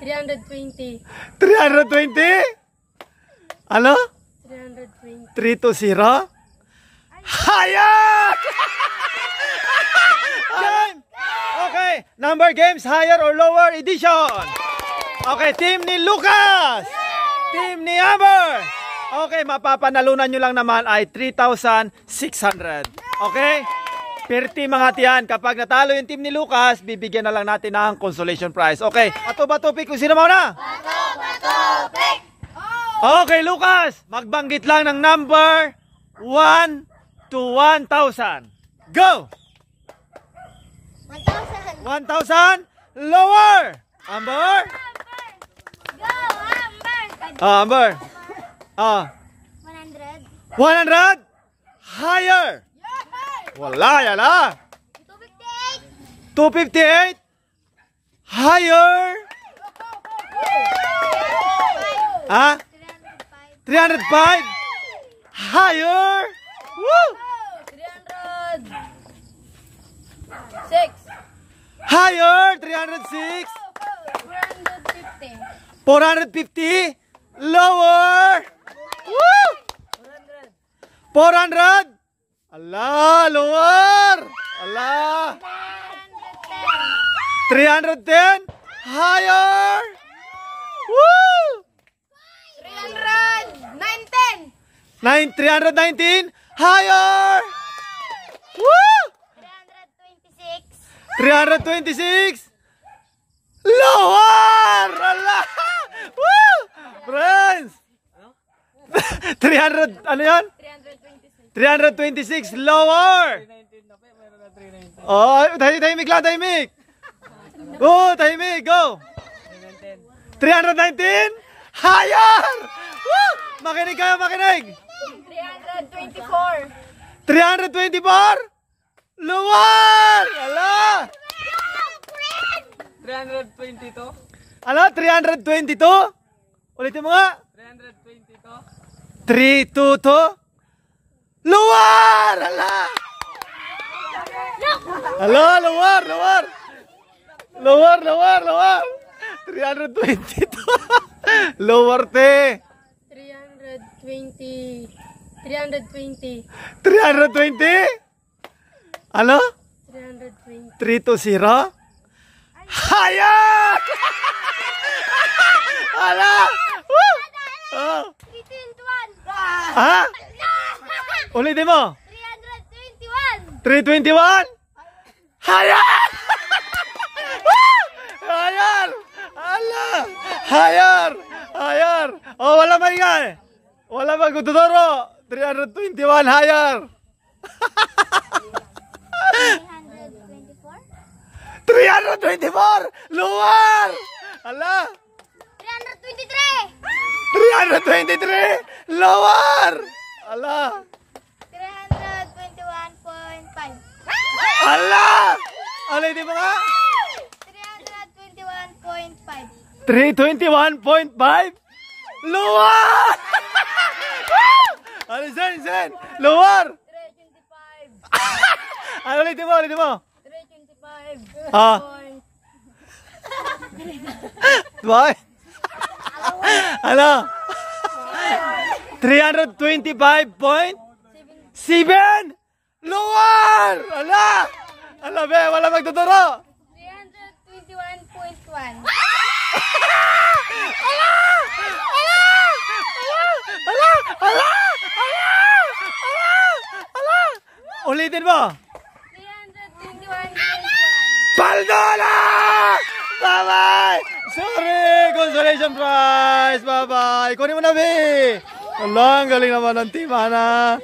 320. 320? Ano? 320. 320? Higher! Game! Okay, number games, higher or lower edition. Okay, team ni Lucas. Team ni Amber. Okay, mapapanalunan nyo lang naman ay 3,600. Okay? Perti mga tiyan, kapag natalo yung team ni Lucas, bibigyan na lang natin ng consolation prize. Okay, bato pick kung sino mauna? Bato pick! Okay, Lucas, magbanggit lang ng number 1 to 1,000. Go! 1,000. 1,000. Lower. Amber. Go, Amber. Amber. 100. 100. Higher. Wala yan ah. 258. 258. Higher. Ah? 305. Higher. Woo! 306. Higher. 306. 450. 450. Lower. Woo! 400. Allah, lower. Allah. 310. Higher. Woo! 319. 319. Higher. Woo! 326. 326. Lower. Allah. Woo! Friends. 300, ano yan? 326. Lower. Oh, tahimik lang, tahimik. Oh, tahimik, go. 319. Higher. Woo! Makinig kayo, makinig. 324. 324. Lower. Ala. 322. Ala, 322. Ulitin mo nga. 322. 322. Luar! Ala! Ala, luar, luar! Luar, luar, luar! 322. Luar, te! 320. 320. 320? Ano? 320. 320? Higher! Ala! Woo! Oh. 321. Ha? Ulitin mo. 321. 321? Higher! Higher! Ala! Higher! Higher! Oh, wala maingay. Wala magututuro. 321 higher. 324? Luar! Ala! 323. 323? Lower! Ala! 321.5. Ala! Ala, hindi mo nga? 321.5. 321.5? Lower! Ano, Zen? Lower! 325. Ano, ulitin mo, ulitin mo. 325. Ah. Bye. Ano? 325.7? Lower! Ala! Ala, be, wala magtuturo. 321.1. Ala! Ala! Ala! Ala! Ala! Ulitin mo. 321.1. Paldola! Bye-bye! Sorry! Consolation prize! Bye-bye! Kunin mo na, be! Ala, ang galing naman ng team, Hana.